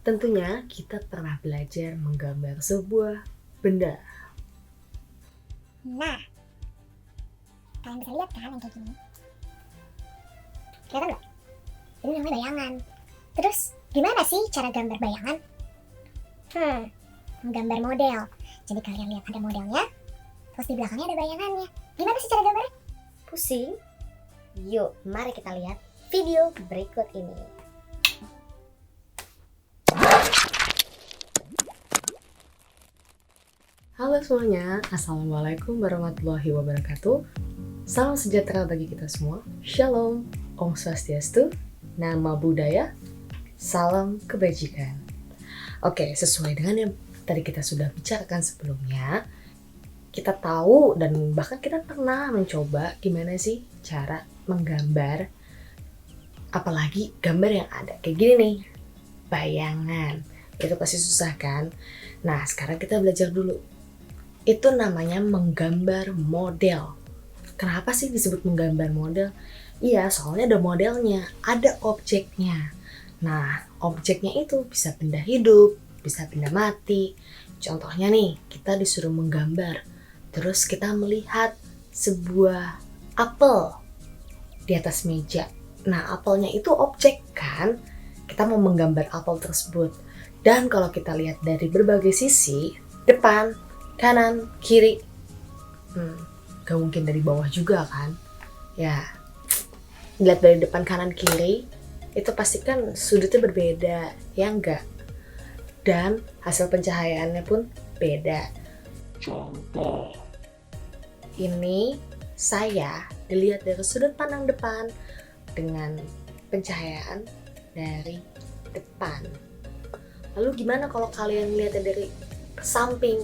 Tentunya kita pernah belajar menggambar sebuah benda. Nah, kalian bisa lihat kan yang kayak gini? Kelihatan nggak? Ini namanya bayangan. Terus, gimana sih cara gambar bayangan? Menggambar model. Jadi kalian lihat ada modelnya, terus di belakangnya ada bayangannya. Gimana sih cara gambarnya? Pusing? Yuk, mari kita lihat video berikut ini. Halo semuanya, Assalamualaikum warahmatullahi wabarakatuh. Salam sejahtera bagi kita semua. Shalom, Om Swastiastu, Nama Budaya, Salam Kebajikan. Oke, sesuai dengan yang tadi kita sudah bicarakan sebelumnya, kita tahu dan bahkan kita pernah mencoba gimana sih cara menggambar, apalagi gambar yang ada kayak gini nih, bayangan. Itu pasti susah kan? Nah, sekarang kita belajar dulu. Itu namanya menggambar model. Kenapa sih disebut menggambar model? Iya, soalnya ada modelnya, ada objeknya. Nah, objeknya itu bisa benda hidup, bisa benda mati. Contohnya nih, kita disuruh menggambar. Terus kita melihat sebuah apel di atas meja. Nah, apelnya itu objek kan? Kita mau menggambar apel tersebut. Dan kalau kita lihat dari berbagai sisi, depan, kanan, kiri, gak mungkin dari bawah juga kan? Ya, lihat dari depan, kanan, kiri, itu pasti kan sudutnya berbeda, ya enggak? Dan hasil pencahayaannya pun beda. Contoh, ini saya dilihat dari sudut pandang depan dengan pencahayaan dari depan. Lalu gimana kalau kalian lihatnya dari samping?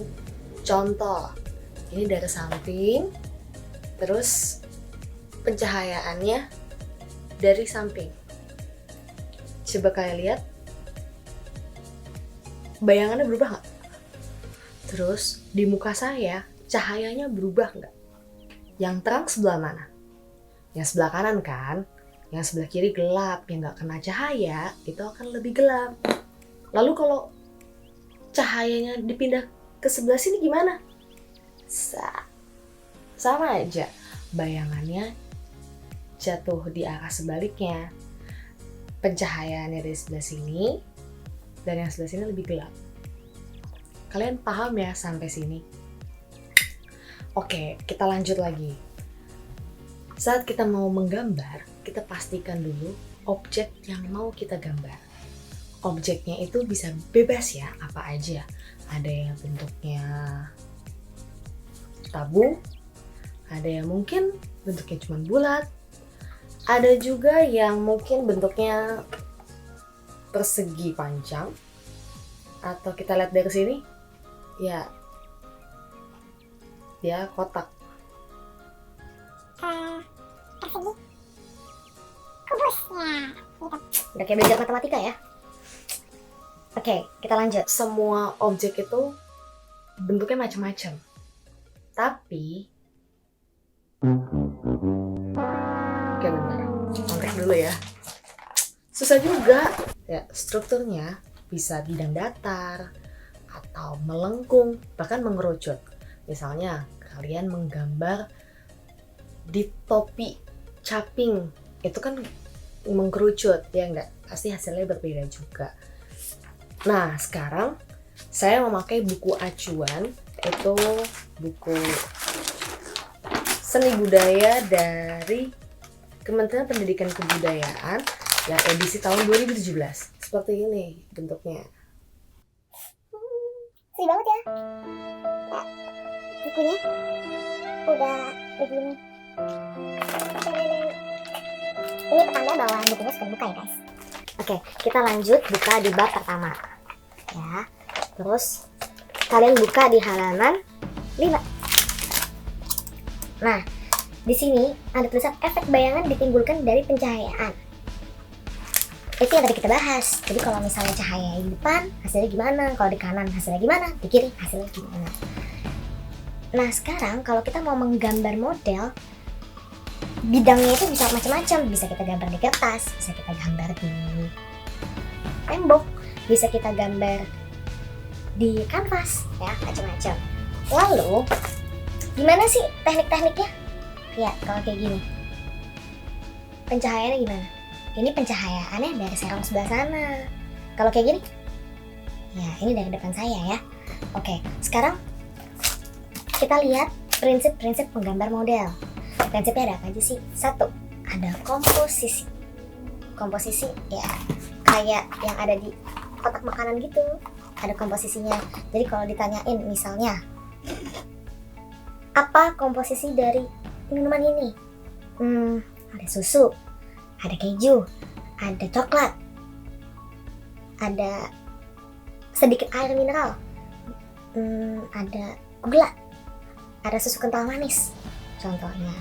Contoh, ini dari samping, terus pencahayaannya dari samping. Coba kalian lihat, bayangannya berubah nggak? Terus di muka saya, cahayanya berubah nggak? Yang terang sebelah mana? Yang sebelah kanan kan? Yang sebelah kiri gelap, yang nggak kena cahaya itu akan lebih gelap. Lalu kalau cahayanya dipindah ke sebelah sini gimana? Sama aja, bayangannya jatuh di arah sebaliknya. Pencahayaannya dari sebelah sini dan yang sebelah sini lebih gelap. Kalian paham ya sampai sini? Oke, kita lanjut lagi. Saat kita mau menggambar, kita pastikan dulu objek yang mau kita gambar. Objeknya itu bisa bebas ya, apa aja. Ada yang bentuknya tabung, ada yang mungkin bentuknya cuma bulat, ada juga yang mungkin bentuknya persegi panjang, atau kita lihat dari sini, ya dia kotak. Persegi kubusnya gitu. Udah kayak belajar matematika ya. Oke, kita lanjut. Semua objek itu bentuknya macam-macam. Tapi oke, bentar. Kontek dulu ya. Susah juga. Ya, strukturnya bisa bidang datar atau melengkung, bahkan mengerucut. Misalnya, kalian menggambar di topi caping. Itu kan mengkerucut, ya enggak? Pasti hasilnya berbeda juga. Nah, sekarang saya memakai buku acuan, itu buku Seni Budaya dari Kementerian Pendidikan Kebudayaan yang edisi tahun 2017. Seperti ini bentuknya. Sedih banget ya. Nah, bukunya udah begini. Ini petanda bahwa bukunya sudah dibuka ya guys. Oke, kita lanjut buka di bab pertama. Ya, terus kalian buka di halaman 5. Nah, di sini ada tulisan efek bayangan ditimbulkan dari pencahayaan. Itu yang tadi kita bahas. Jadi kalau misalnya cahaya di depan, hasilnya gimana? Kalau di kanan, hasilnya gimana? Di kiri, hasilnya gimana? Nah, sekarang kalau kita mau menggambar model, bidangnya itu bisa macam-macam. Bisa kita gambar di kertas, bisa kita gambar di tembok, bisa kita gambar di kanvas ya, macam-macam. Lalu gimana sih teknik-tekniknya? Ya kalau kayak gini, pencahayaannya gimana? Ini pencahayaannya dari serong sebelah sana. Kalau kayak gini, ya ini dari depan saya ya. Oke, sekarang kita lihat prinsip-prinsip menggambar model. Prinsipnya ada apa aja sih? 1, ada komposisi. Komposisi ya kayak yang ada di kotak makanan gitu, ada komposisinya. Jadi kalau ditanyain misalnya, apa komposisi dari minuman ini? Ada susu, ada keju, ada coklat, ada sedikit air mineral, ada gula, ada susu kental manis contohnya.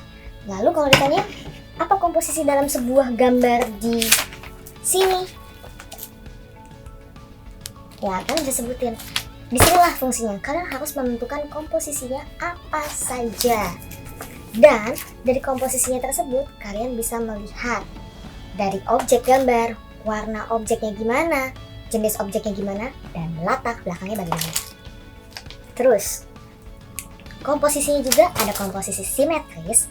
Lalu kalau ditanya apa komposisi dalam sebuah gambar di sini, ya kan disebutin. Disinilah fungsinya, kalian harus menentukan komposisinya apa saja. Dan dari komposisinya tersebut kalian bisa melihat dari objek gambar, warna objeknya gimana, jenis objeknya gimana, dan latar belakangnya bagaimana. Terus komposisinya juga ada komposisi simetris.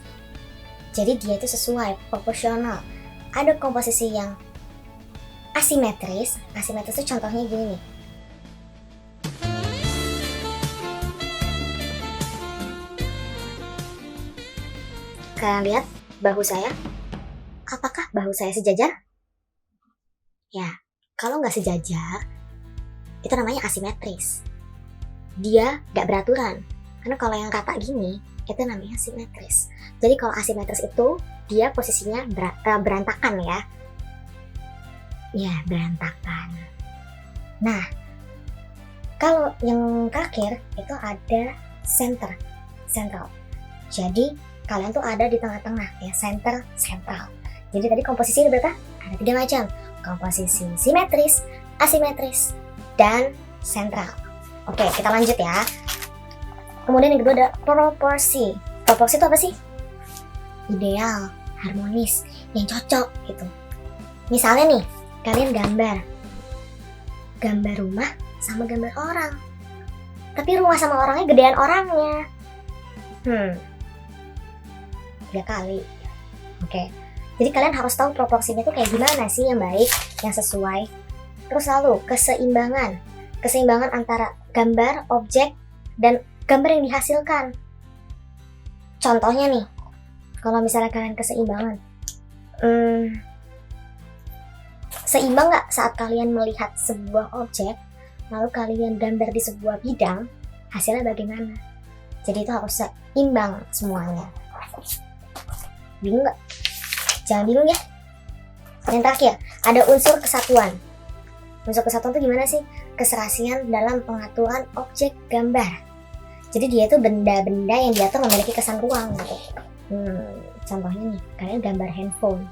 Jadi dia itu sesuai, proporsional. Ada komposisi yang asimetris. Asimetris itu contohnya gini nih. Kalian lihat bahu saya? Apakah bahu saya sejajar? Ya, kalau nggak sejajar, itu namanya asimetris. Dia nggak beraturan. Karena kalau yang rata gini, itu namanya simetris. Jadi kalau asimetris itu dia posisinya berantakan ya. Ya, berantakan. Nah, kalau yang terakhir itu ada central. Jadi kalian tuh ada di tengah-tengah ya, central. Jadi tadi komposisi ada berapa? Ada 3 macam. Komposisi simetris, asimetris, dan sentral. Oke, kita lanjut ya. Kemudian yang kedua ada proporsi. Proporsi itu apa sih? Ideal, harmonis, yang cocok gitu. Misalnya nih, kalian gambar rumah sama gambar orang. Tapi rumah sama orangnya gedean orangnya. 3 kali. Oke. Jadi kalian harus tahu proporsinya tuh kayak gimana sih yang baik, yang sesuai. Terus lalu keseimbangan. Keseimbangan antara gambar, objek, dan gambar yang dihasilkan. Contohnya nih, kalau misalnya kalian keseimbangan, seimbang nggak saat kalian melihat sebuah objek, lalu kalian gambar di sebuah bidang, hasilnya bagaimana? Jadi itu harus seimbang semuanya. Bingung nggak? Jangan bingung ya. Yang terakhir, ada unsur kesatuan. Unsur kesatuan itu gimana sih? Keserasian dalam pengaturan objek gambar. Jadi dia itu benda-benda yang diatur memiliki kesan ruang gitu. Contohnya nih, kalian gambar handphone,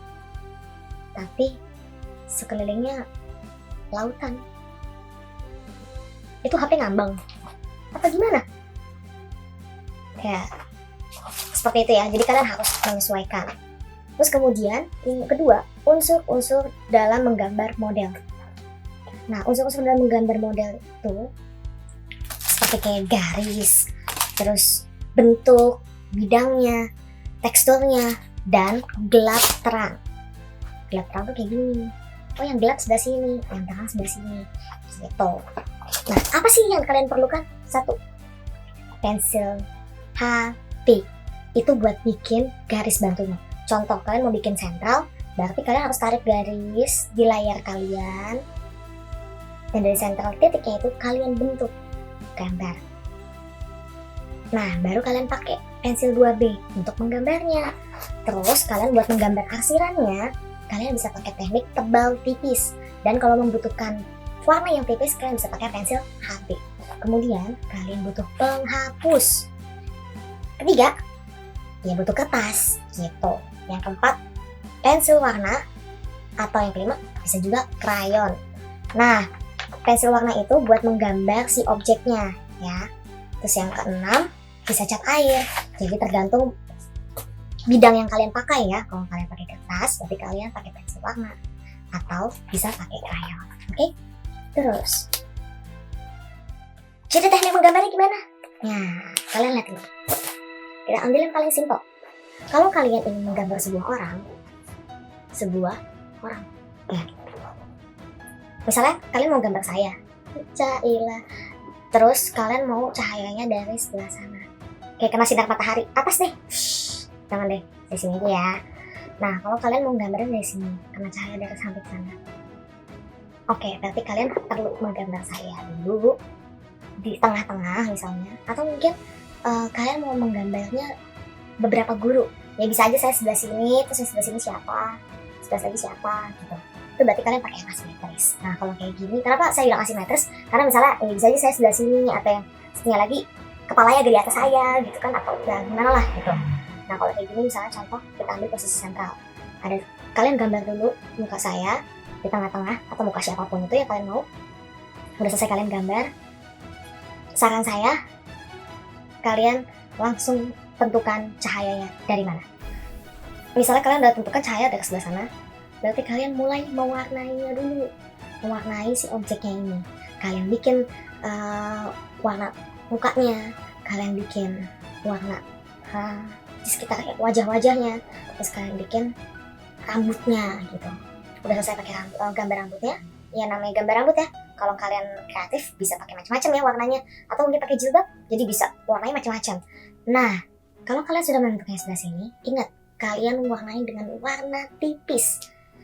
tapi sekelilingnya lautan. Itu HP ngambang. Apa gimana? Ya, seperti itu ya. Jadi kalian harus menyesuaikan. Terus kemudian yang kedua, unsur-unsur dalam menggambar model. Nah, unsur-unsur dalam menggambar model itu seperti kayak garis, terus bentuk, bidangnya, teksturnya, dan gelap terang. Gelap terang tuh kayak gini. Oh, yang gelap sebelah sini, yang terang sebelah sini. Gitu. Nah, apa sih yang kalian perlukan? 1, pensil HB. Itu buat bikin garis bantunya. Contoh, kalian mau bikin sentral, berarti kalian harus tarik garis di layar kalian. Dan dari sentral titiknya itu kalian bentuk gambar. Nah, baru kalian pakai pensil 2B untuk menggambarnya. Terus kalian buat menggambar arsirannya, kalian bisa pakai teknik tebal tipis. Dan kalau membutuhkan warna yang tipis, kalian bisa pakai pensil HB. Kemudian kalian butuh penghapus. Ketiga, ya butuh kertas gitu. Yang keempat, pensil warna, atau yang kelima bisa juga krayon. Nah, pensil warna itu buat menggambar si objeknya ya. Terus yang keenam, bisa cat air. Jadi tergantung bidang yang kalian pakai ya. Kalau kalian pakai kertas, berarti kalian pakai pensil warna, atau bisa pakai krayon. Oke? Terus, jadi teknik menggambarnya gimana? Nah, kalian lihat ini. Kita ambil yang paling simpel. Kalau kalian ingin menggambar sebuah orang, ya. Misalnya kalian mau gambar saya, Cailah. Terus kalian mau cahayanya dari sebelah sana, kayak kena sinar matahari atas deh. Jangan deh, dari sini aja ya. Nah, kalau kalian mau gambarnya dari sini, kena cahaya dari samping sana. Oke, berarti kalian perlu menggambar saya dulu di tengah-tengah misalnya, atau mungkin kalian mau menggambarnya beberapa guru. Ya bisa aja saya sebelah sini, terus yang sebelah sini siapa, sebelah lagi siapa gitu. Itu berarti kalian pakai yang asimetris. Nah, kalau kayak gini, kenapa saya bilang asimetris? Karena misalnya bisa aja saya sebelah sini, atau yang satunya lagi kepalanya di atas saya gitu kan, atau ya gimana lah gitu. Nah, kalau kayak gini misalnya contoh kita ambil posisi sentral. Ada kalian gambar dulu muka saya di tengah-tengah, atau muka siapapun itu ya kalian mau. Udah selesai kalian gambar, saran saya kalian langsung tentukan cahayanya dari mana. Misalnya kalian udah tentukan cahaya dari sebelah sana, berarti kalian mulai mewarnainya dulu, mewarnai si objeknya ini. Kalian bikin warna mukanya, kalian bikin warna di sekitar wajah-wajahnya, terus kalian bikin rambutnya gitu. Udah selesai pakai gambar rambutnya, ya namanya gambar rambut ya. Kalau kalian kreatif bisa pakai macam-macam ya warnanya, atau mungkin pakai jilbab, jadi bisa warnanya macam-macam. Nah, kalau kalian sudah menentukan sebelah sini, ingat kalian warnai dengan warna tipis.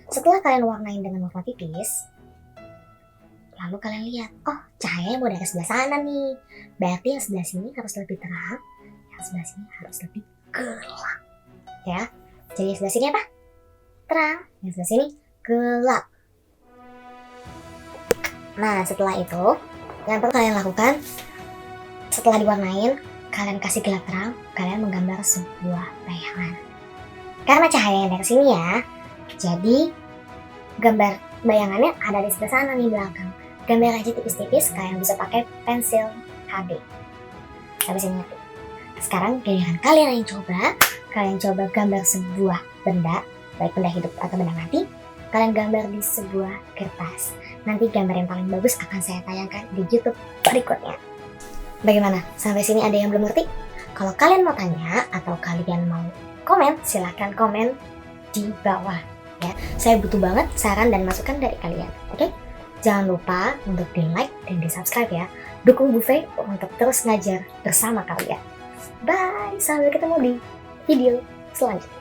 Setelah kalian warnain dengan warna tipis, lalu kalian lihat, oh cahayanya mau dari sebelah sana nih, berarti yang sebelah sini harus lebih terang, yang sebelah sini harus lebih gelap, ya. Jadi yang sebelah sini apa? Terang, yang sebelah sini gelap. Nah, setelah itu, yang perlu kalian lakukan, setelah diwarnain, kalian kasih gelap terang, kalian menggambar sebuah bayangan. Karena cahayanya dari sini ya, jadi gambar bayangannya ada di sebelah sana nih belakang. Gambar aja tipis-tipis, kalian bisa pakai pensil HB. Sampai sini ngerti? Sekarang giliran kalian yang coba, kalian coba gambar sebuah benda, baik benda hidup atau benda mati, kalian gambar di sebuah kertas. Nanti gambar yang paling bagus akan saya tayangkan di YouTube berikutnya. Bagaimana? Sampai sini ada yang belum ngerti? Kalau kalian mau tanya atau kalian mau komen, silahkan komen di bawah. Ya, saya butuh banget saran dan masukan dari kalian. Oke? Jangan lupa untuk di like dan di subscribe ya. Dukung Bu Fe untuk terus ngajar bersama kalian. Bye, sampai ketemu di video selanjutnya.